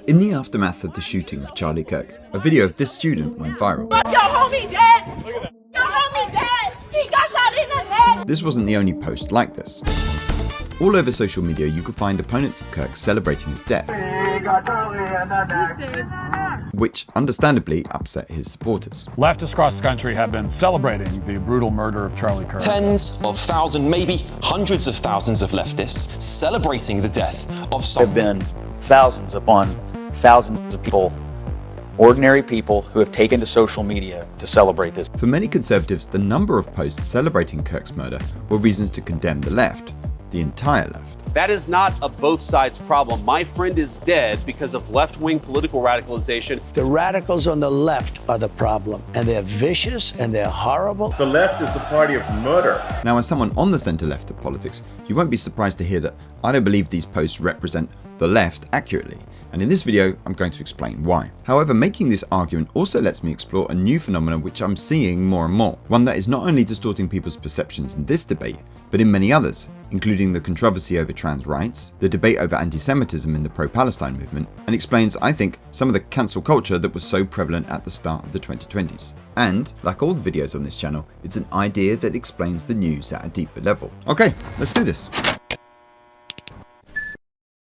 In the aftermath of the shooting of Charlie Kirk, a video of this student went viral. Your homie dead! Your homie dead! He got shot in the head! This wasn't the only post like this. All over social media you could find opponents of Kirk celebrating his death, which understandably upset his supporters. Leftists across the country have been celebrating the brutal murder of Charlie Kirk. Tens of thousands, maybe hundreds of thousands of leftists celebrating the death of There have been thousands upon thousands of people, ordinary people, who have taken to social media to celebrate this. For many conservatives, the number of posts celebrating Kirk's murder were reasons to condemn the left, the entire left. That is not a both sides problem. My friend is dead because of left-wing political radicalization. The radicals on the left are the problem, and they're vicious and they're horrible. The left is the party of murder. Now, as someone on the centre-left of politics, you won't be surprised to hear that I don't believe these posts represent the left accurately. And in this video, I'm going to explain why. However, making this argument also lets me explore a new phenomenon which I'm seeing more and more. One that is not only distorting people's perceptions in this debate, but in many others, including the controversy over trans rights, the debate over anti-Semitism in the pro-Palestine movement, and explains, I think, some of the cancel culture that was so prevalent at the start of the 2020s. And, like all the videos on this channel, it's an idea that explains the news at a deeper level. Okay, let's do this.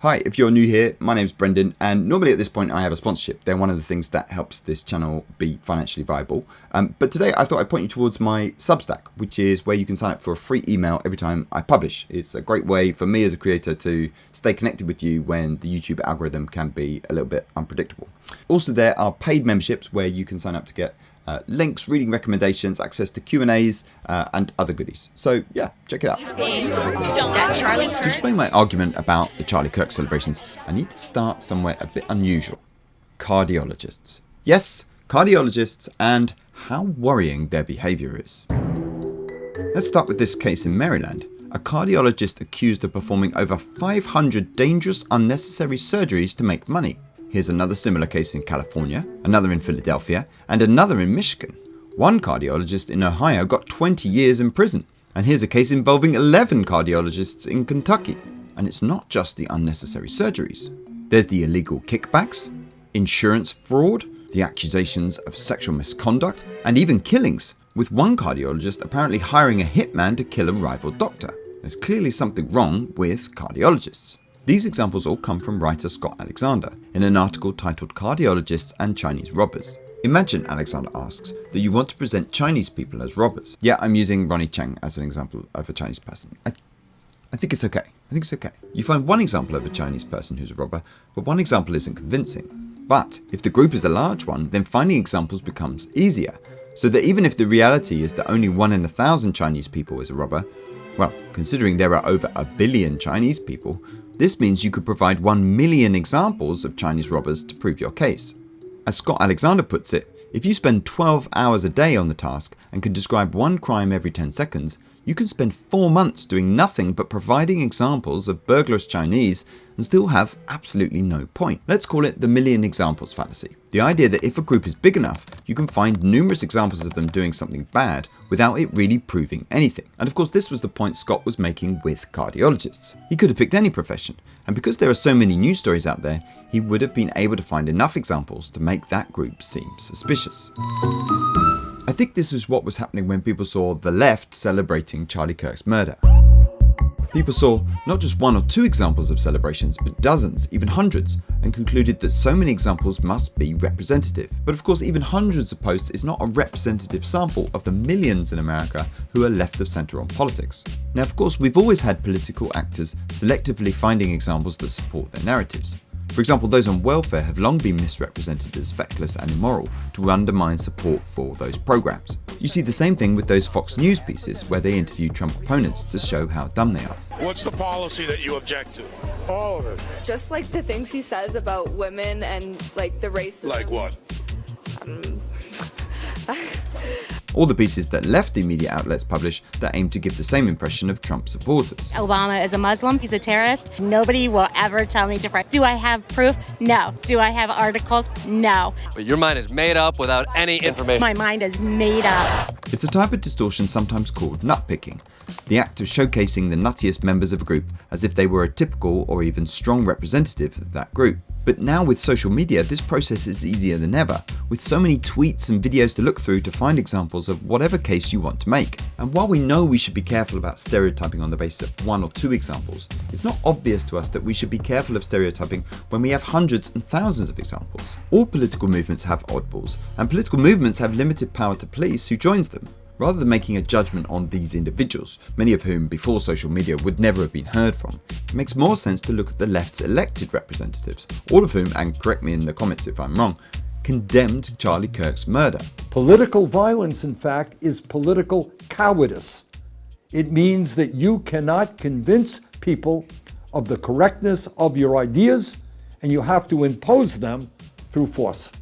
Hi, if you're new here, my name's Brendan, and normally at this point I have a sponsorship. They're one of the things that helps this channel be financially viable. But today I thought I'd point you towards my Substack, which is where you can sign up for a free email every time I publish. It's a great way for me as a creator to stay connected with you when the YouTube algorithm can be a little bit unpredictable. Also, there are paid memberships where you can sign up to get links, reading recommendations, access to Q&As, and other goodies. So yeah, check it out. To explain my argument about the Charlie Kirk celebrations, I need to start somewhere a bit unusual. Cardiologists. Yes, cardiologists, and how worrying their behaviour is. Let's start with this case in Maryland. A cardiologist accused of performing over 500 dangerous, unnecessary surgeries to make money. Here's another similar case in California, another in Philadelphia, and another in Michigan. One cardiologist in Ohio got 20 years in prison. And here's a case involving 11 cardiologists in Kentucky. And it's not just the unnecessary surgeries. There's the illegal kickbacks, insurance fraud, the accusations of sexual misconduct, and even killings, with one cardiologist apparently hiring a hitman to kill a rival doctor. There's clearly something wrong with cardiologists. These examples all come from writer Scott Alexander in an article titled Cardiologists and Chinese Robbers. Imagine, Alexander asks, that you want to present Chinese people as robbers. Yeah, I'm using Ronnie Cheng as an example of a Chinese person. I think it's okay. You find one example of a Chinese person who's a robber, but one example isn't convincing. But if the group is a large one, then finding examples becomes easier. So that even if the reality is that only 1 in 1,000 Chinese people is a robber, well, considering there are over 1 billion Chinese people, this means you could provide 1 million examples of Chinese robbers to prove your case. As Scott Alexander puts it, if you spend 12 hours a day on the task and can describe one crime every 10 seconds, you can spend 4 months doing nothing but providing examples of burglars Chinese and still have absolutely no point. Let's call it the million examples fallacy. The idea that if a group is big enough, you can find numerous examples of them doing something bad without it really proving anything. And of course, this was the point Scott was making with cardiologists. He could have picked any profession, and because there are so many news stories out there, he would have been able to find enough examples to make that group seem suspicious. I think this is what was happening when people saw the left celebrating Charlie Kirk's murder. People saw not just 1 or 2 examples of celebrations, but dozens, even hundreds, and concluded that so many examples must be representative. But of course, even hundreds of posts is not a representative sample of the millions in America who are left of centre on politics. Now, of course, we've always had political actors selectively finding examples that support their narratives. For example, those on welfare have long been misrepresented as feckless and immoral to undermine support for those programs. You see the same thing with those Fox News pieces where they interview Trump opponents to show how dumb they are. What's the policy that you object to? All of it. Just like the things he says about women and like the racism. Like what? All the pieces that lefty media outlets publish that aim to give the same impression of Trump supporters. Obama is a Muslim, he's a terrorist. Nobody will ever tell me different. Do I have proof? No. Do I have articles? No. But your mind is made up without any information. My mind is made up. It's a type of distortion sometimes called nutpicking, the act of showcasing the nuttiest members of a group as if they were a typical or even strong representative of that group. But now with social media, this process is easier than ever, with so many tweets and videos to look through to find examples of whatever case you want to make. And while we know we should be careful about stereotyping on the basis of one or two examples, it's not obvious to us that we should be careful of stereotyping when we have hundreds and thousands of examples. All political movements have oddballs, and political movements have limited power to police who joins them. Rather than making a judgment on these individuals, many of whom before social media would never have been heard from, it makes more sense to look at the left's elected representatives, all of whom, and correct me in the comments if I'm wrong, condemned Charlie Kirk's murder. Political violence, in fact, is political cowardice. It means that you cannot convince people of the correctness of your ideas, and you have to impose them through force.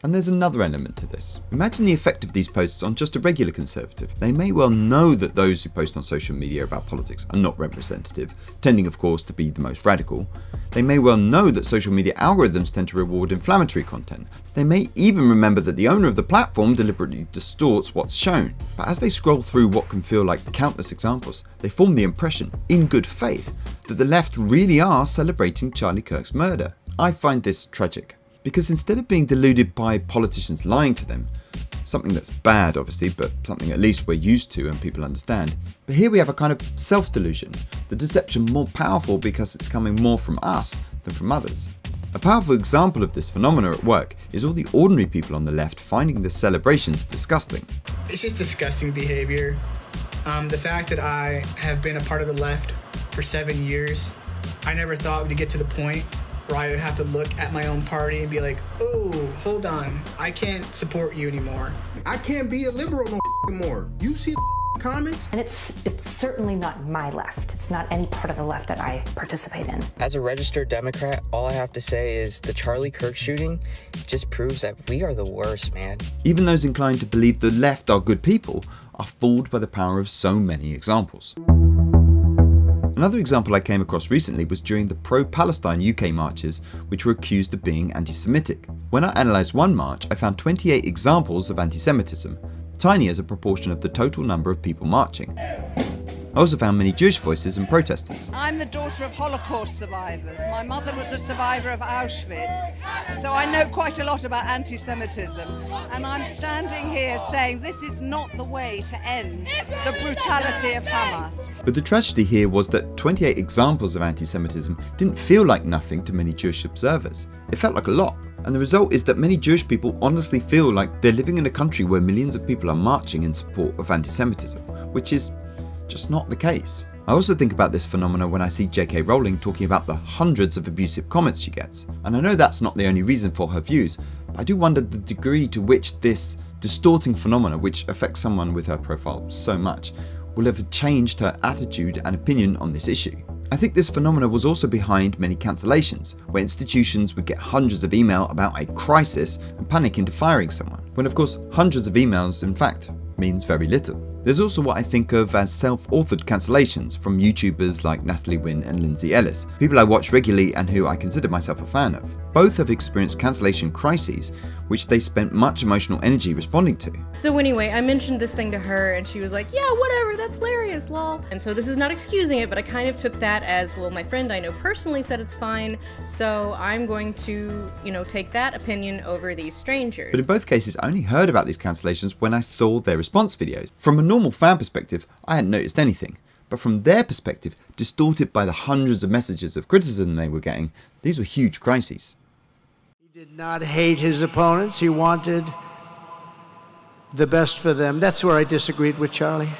And there's another element to this. Imagine the effect of these posts on just a regular conservative. They may well know that those who post on social media about politics are not representative, tending of course to be the most radical. They may well know that social media algorithms tend to reward inflammatory content. They may even remember that the owner of the platform deliberately distorts what's shown. But as they scroll through what can feel like countless examples, they form the impression, in good faith, that the left really are celebrating Charlie Kirk's murder. I find this tragic. Because instead of being deluded by politicians lying to them, something that's bad obviously, but something at least we're used to and people understand, but here we have a kind of self-delusion, the deception more powerful because it's coming more from us than from others. A powerful example of this phenomena at work is all the ordinary people on the left finding the celebrations disgusting. It's just disgusting behavior. The fact that I have been a part of the left for 7 years, I never thought we'd get to the point where I would have to look at my own party and be like, oh, hold on, I can't support you anymore. I can't be a liberal no more. You see the comments? And it's certainly not my left. It's not any part of the left that I participate in. As a registered Democrat, all I have to say is the Charlie Kirk shooting just proves that we are the worst, man. Even those inclined to believe the left are good people are fooled by the power of so many examples. Another example I came across recently was during the pro-Palestine UK marches, which were accused of being anti-Semitic. When I analysed one march, I found 28 examples of anti-Semitism, tiny as a proportion of the total number of people marching. I also found many Jewish voices and protesters. I'm the daughter of Holocaust survivors. My mother was a survivor of Auschwitz, so I know quite a lot about anti-Semitism. And I'm standing here saying this is not the way to end the brutality of Hamas. But the tragedy here was that 28 examples of anti-Semitism didn't feel like nothing to many Jewish observers. It felt like a lot. And the result is that many Jewish people honestly feel like they're living in a country where millions of people are marching in support of anti-Semitism, which is just not the case. I also think about this phenomena when I see J.K. Rowling talking about the hundreds of abusive comments she gets. And I know that's not the only reason for her views, but I do wonder the degree to which this distorting phenomena, which affects someone with her profile so much, will have changed her attitude and opinion on this issue. I think this phenomena was also behind many cancellations, where institutions would get hundreds of emails about a crisis and panic into firing someone, when of course hundreds of emails in fact means very little. There's also what I think of as self-authored cancellations from YouTubers like Natalie, Wynn and Lindsay Ellis, people I watch regularly and who I consider myself a fan of. Both have experienced cancellation crises, which they spent much emotional energy responding to. So anyway, I mentioned this thing to her and she was like, yeah, whatever, that's hilarious, lol. And so this is not excusing it, but I kind of took that as, well, my friend I know personally said it's fine, so I'm going to, take that opinion over these strangers. But in both cases, I only heard about these cancellations when I saw their response videos. From a normal fan perspective, I hadn't noticed anything. But from their perspective, distorted by the hundreds of messages of criticism they were getting, these were huge crises. He did not hate his opponents. He wanted the best for them. That's where I disagreed with Charlie.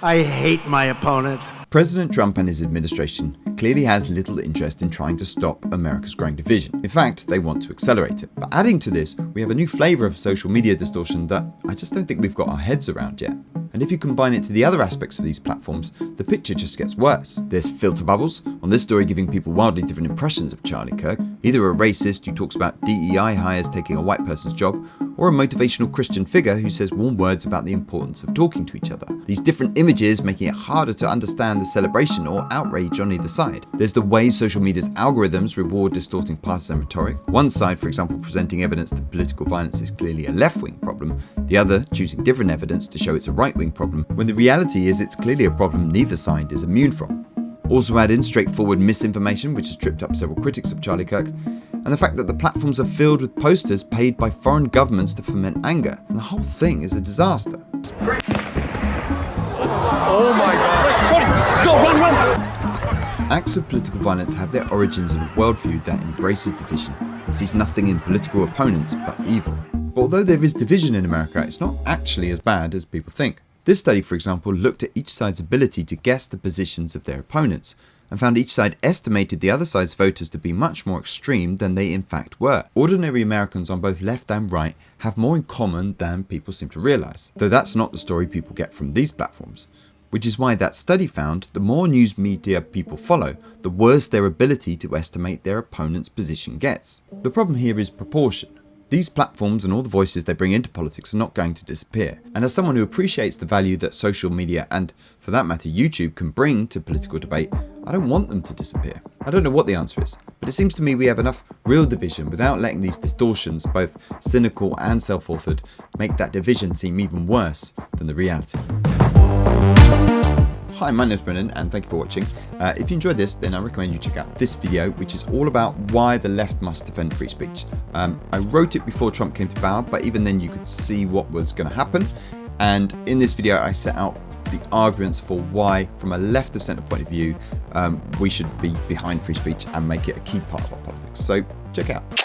I hate my opponent. President Trump and his administration clearly has little interest in trying to stop America's growing division. In fact, they want to accelerate it. But adding to this, we have a new flavour of social media distortion that I just don't think we've got our heads around yet. And if you combine it to the other aspects of these platforms, the picture just gets worse. There's filter bubbles, on this story giving people wildly different impressions of Charlie Kirk, either a racist who talks about DEI hires taking a white person's job, or a motivational Christian figure who says warm words about the importance of talking to each other. These different images making it harder to understand the celebration or outrage on either side. There's the way social media's algorithms reward distorting partisan rhetoric. One side, for example, presenting evidence that political violence is clearly a left-wing problem, the other choosing different evidence to show it's a right-wing problem, when the reality is it's clearly a problem neither side is immune from. Also add in straightforward misinformation, which has tripped up several critics of Charlie Kirk, and the fact that the platforms are filled with posters paid by foreign governments to foment anger, and the whole thing is a disaster. Oh my God. Go, run! Acts of political violence have their origins in a worldview that embraces division and sees nothing in political opponents but evil. But although there is division in America, it's not actually as bad as people think. This study, for example, looked at each side's ability to guess the positions of their opponents, and found each side estimated the other side's voters to be much more extreme than they in fact were. Ordinary Americans on both left and right have more in common than people seem to realise, though that's not the story people get from these platforms. Which is why that study found the more news media people follow, the worse their ability to estimate their opponent's position gets. The problem here is proportion. These platforms and all the voices they bring into politics are not going to disappear. And as someone who appreciates the value that social media and, for that matter, YouTube can bring to political debate, I don't want them to disappear. I don't know what the answer is, but it seems to me we have enough real division without letting these distortions, both cynical and self-authored, make that division seem even worse than the reality. Hi, my name is Brendan and thank you for watching. If you enjoyed this, then I recommend you check out this video, which is all about why the left must defend free speech. I wrote it before Trump came to power, but even then you could see what was going to happen. And in this video, I set out the arguments for why, from a left of centre point of view, we should be behind free speech and make it a key part of our politics. So check it out.